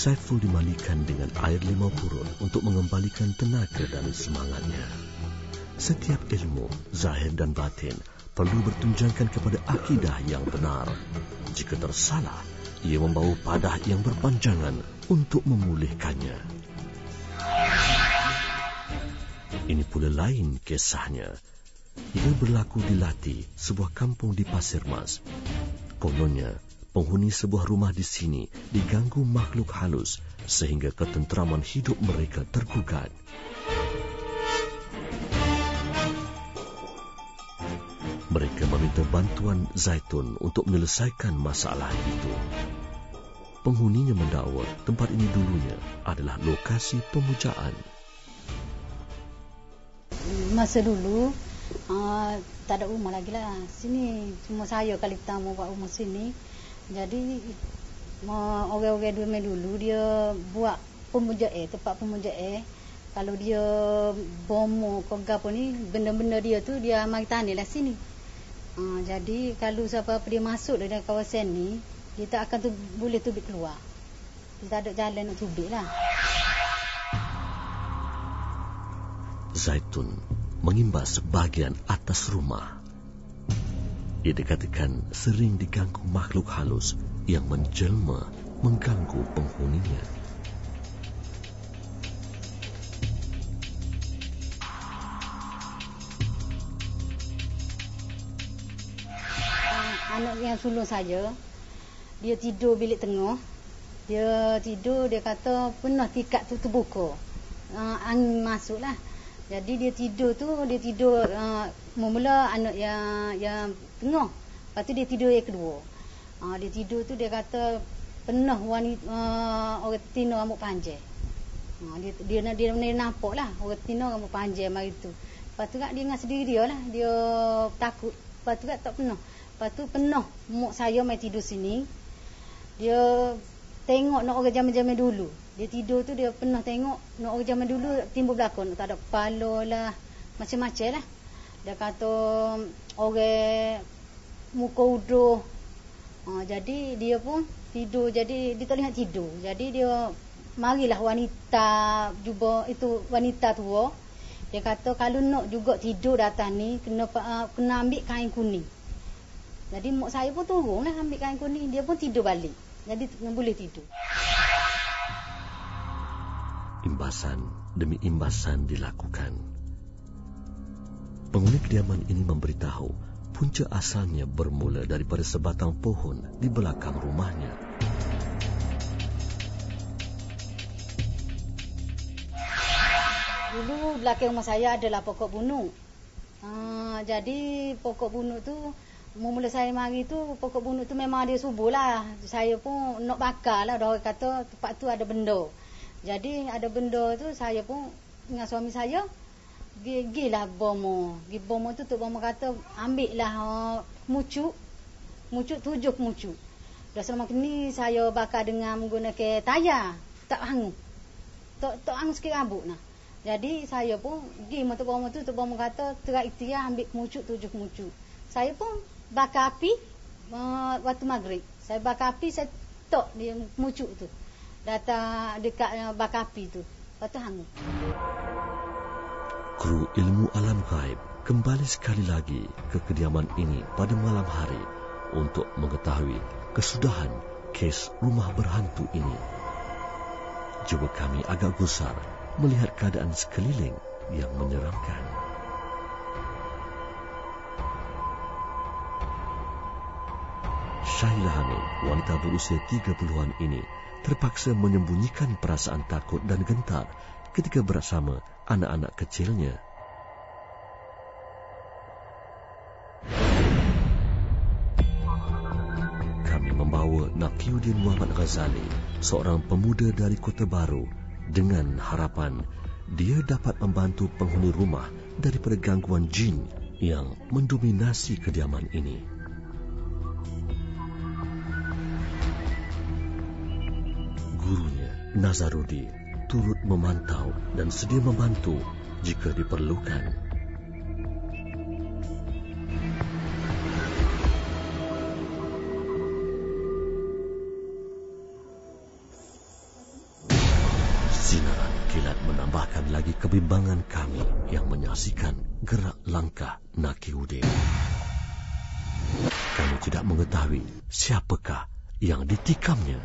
Saiful dimandikan dengan air limau purun untuk mengembalikan tenaga dan semangatnya. Setiap ilmu, zahir dan batin, perlu bertunjangkan kepada akidah yang benar. Jika tersalah, ia membawa padah yang berpanjangan untuk memulihkannya. Ini pula lain kisahnya. Ia berlaku di Lati, sebuah kampung di Pasir Mas. Kononnya, penghuni sebuah rumah di sini diganggu makhluk halus sehingga ketenteraman hidup mereka tergugat. Mereka meminta bantuan Zaitun untuk menyelesaikan masalah itu. Penghuninya mendakwa tempat ini dulunya adalah lokasi pemujaan. Masa dulu, tak ada rumah lagi lah. Sini cuma saya kali pertama buat rumah sini. Jadi orang-orang dulu dia buat pemujaan, tempat pemujaan. Kalau dia bomo kogap ni, benda-benda dia tu dia mari tanah lah sini. Jadi kalau siapa dia masuk dalam kawasan ni, dia tak akan boleh tubik keluar. Dia tak ada jalan nak tubik lah. Zaitun mengimbas bahagian atas rumah. Ia dikatakan sering diganggu makhluk halus yang menjelma mengganggu penghuninya. Anak yang sulung saya, dia tidur bilik tengah. Dia tidur, dia kata pernah tikat tu terbuka. Angin masuk lah. Jadi dia tidur mula anak yang tengah. Lepas tu dia tidur yang kedua. Dia tidur tu dia kata pernah wanita orang tino rambut panjang. Dia nampak lah orang tino rambut panjang mari tu. Lepas tu dia ingat sendiri lah, dia takut. Lepas tu tak pernah. Lepas tu pernah mak saya mai tidur sini. Dia tengok nak orang zaman-zaman dulu. Dia tidur tu dia pernah tengok nak orang zaman dulu timbul belakang, tak ada kepala lah, macam-macam lah. Dia kata orang muka uduh. Jadi dia pun tidur, jadi dia tak lihat tidur. Jadi dia marilah wanita jubah itu, wanita tua. Dia kata kalau nak juga tidur datang ni kena ambil kain kuning. Jadi mak saya pun turunlah ambil kain kuning, dia pun tidur balik. Jadi boleh tidur. Imbasan demi imbasan dilakukan. Penghuni kediaman ini memberitahu punca asalnya bermula daripada sebatang pohon di belakang rumahnya. Dulu belakang rumah saya adalah pokok bunuk. Jadi pokok bunuk tu, mula saya mari tu, pokok bunuk tu memang dia subuh lah. Saya pun nak bakar lah. Orang kata tempat tu ada benda. Jadi ada benda tu, saya pun dengan suami saya gigilah bomo. Gi bomo tu Tok Bomo kata ambil lah mucuk 7 mucuk. Dah selama ni saya bakar dengan menggunakan tayar. Tak hangus. Tak hangus sikit rambut nah. Jadi saya pun pergi Tok Bomo tu, Tok Bomo kata terak ikhtiar ambil mucuk 7 mucuk. Saya pun bakar api waktu maghrib. Saya bakar api, saya tok dia mucuk tu. Datang dekat bakar api tu. Lepas tu hangus. Kru ilmu alam gaib kembali sekali lagi ke kediaman ini pada malam hari untuk mengetahui kesudahan kes rumah berhantu ini. Jiwa kami agak gusar melihat keadaan sekeliling yang menyeramkan. Syailah Hamid, wanita berusia 30-an ini, terpaksa menyembunyikan perasaan takut dan gentar ketika bersama anak-anak kecilnya. Kami membawa Naqiuddin Muhammad Ghazali, seorang pemuda dari Kota Baru, dengan harapan dia dapat membantu penghuni rumah daripada gangguan jin yang mendominasi kediaman ini. Gurunya, Nazarudi, turut memantau dan sedia membantu jika diperlukan. ada lagi kebimbangan kami yang menyaksikan gerak langkah Nakiuddin. Kami tidak mengetahui siapakah yang ditikamnya.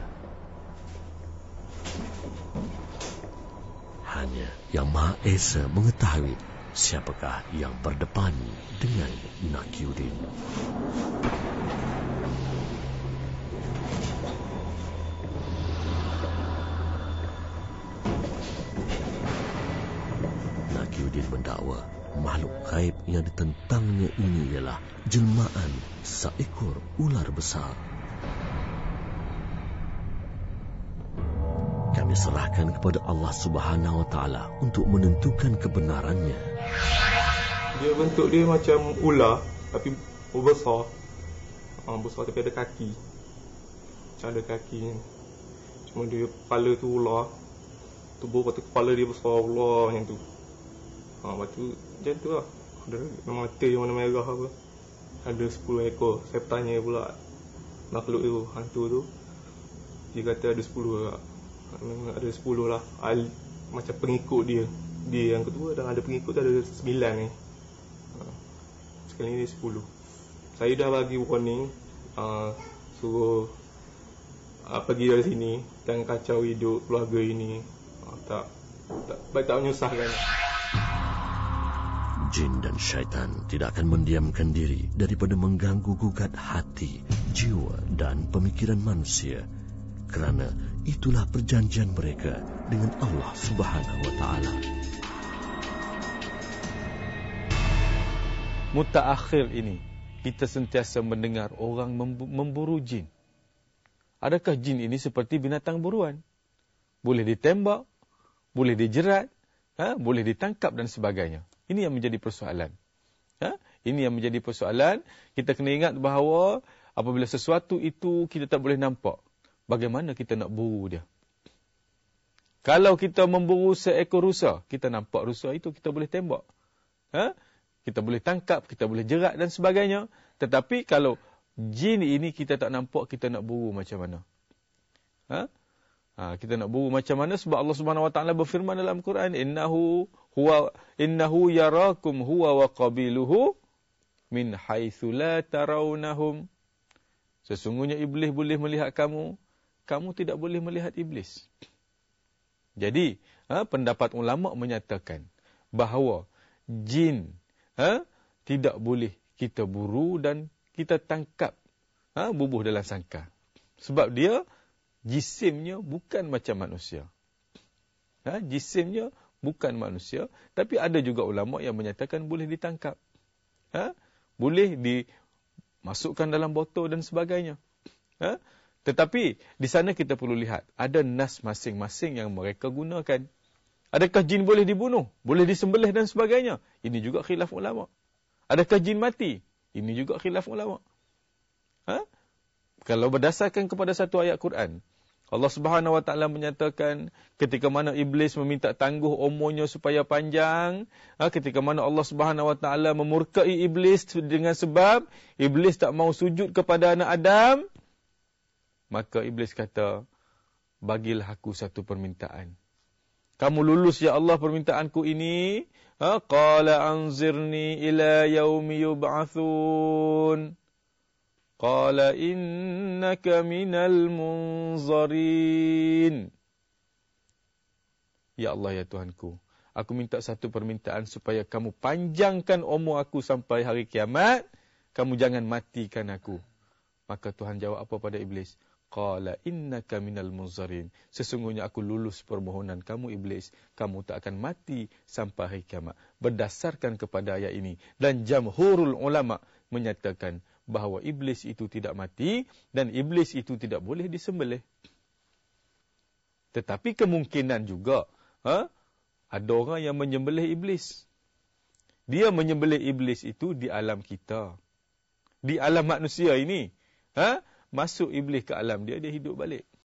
Hanya Yang Maha Esa mengetahui siapakah yang berdepan dengan Nakiuddin. Nakiuddin mendakwa makhluk gaib yang ditentangnya ini ialah jelmaan seekor ular besar. Kami serahkan kepada Allah Subhanahu Wa Taala untuk menentukan kebenarannya. Dia bentuk dia macam ular tapi besar. Besar tapi ada kaki. Macam ada kaki. Cuma dia kepala tu ular. Tubuh patut kepala dia besar ular macam tu. Lepas tu macam tu lah. Ada mata yang warna merah apa. Ada 10 ekor. Saya tanya pula makhluk tu, hantu tu. Dia kata ada 10 lah. Memang ada 10 lah. Macam pengikut dia. Dia yang kedua dan ada pengikut tu ada 9 ni. Sekali ni 10. Saya dah bagi warning. Suruh pergi dari sini. Jangan kacau hidup keluarga ini. Tak menyusahkan. Jin dan syaitan tidak akan mendiamkan diri daripada mengganggu gugat hati, jiwa dan pemikiran manusia, kerana itulah perjanjian mereka dengan Allah Subhanahu Wa Taala. Mutaakhir ini kita sentiasa mendengar orang memburu jin. Adakah jin ini seperti binatang buruan? Boleh ditembak, boleh dijerat, boleh ditangkap dan sebagainya. Ini yang menjadi persoalan. Ini yang menjadi persoalan. Kita kena ingat bahawa apabila sesuatu itu kita tak boleh nampak, bagaimana kita nak buru dia? Kalau kita memburu seekor rusa, kita nampak rusa itu, kita boleh tembak. Kita boleh tangkap, kita boleh jerat dan sebagainya. Tetapi kalau jin ini kita tak nampak, kita nak buru macam mana? Kita nak buru macam mana? Sebab Allah Subhanahu Wa Taala berfirman dalam Quran, innahu yarakum huwa wa qabiluhu min haitsu la tarawnahum. Sesungguhnya iblis boleh melihat kamu, kamu tidak boleh melihat iblis. Jadi, pendapat ulama menyatakan bahawa jin tidak boleh kita buru dan kita tangkap bubuh dalam sangkar. Sebab dia jisimnya bukan macam manusia. Jisimnya bukan manusia. Tapi ada juga ulama yang menyatakan boleh ditangkap. Boleh dimasukkan dalam botol dan sebagainya. Tetapi di sana kita perlu lihat. Ada nas masing-masing yang mereka gunakan. Adakah jin boleh dibunuh? Boleh disembelih dan sebagainya? Ini juga khilaf ulama. Adakah jin mati? Ini juga khilaf ulama. Kalau berdasarkan kepada satu ayat Quran, Allah Subhanahu Wa Taala menyatakan ketika mana iblis meminta tangguh umurnya supaya panjang, ketika mana Allah Subhanahu Wa Taala memurkai iblis dengan sebab iblis tak mau sujud kepada anak Adam, maka iblis kata, bagilah aku satu permintaan. Kamu lulus ya Allah permintaanku ini, qala anzirni ila yaumi yub'atsun. Qala innaka minal munzarin. Ya Allah ya Tuhanku, aku minta satu permintaan supaya kamu panjangkan umur aku sampai hari kiamat, kamu jangan matikan aku. Maka Tuhan jawab apa pada iblis? Qala innaka minal munzarin. Sesungguhnya aku lulus permohonan kamu iblis, kamu tak akan mati sampai hari kiamat. Berdasarkan kepada ayat ini, dan jamhurul ulama menyatakan bahawa iblis itu tidak mati dan iblis itu tidak boleh disembelih. Tetapi kemungkinan juga ada orang yang menyembelih iblis. Dia menyembelih iblis itu di alam kita. Di alam manusia ini. Masuk iblis ke alam dia, dia hidup balik.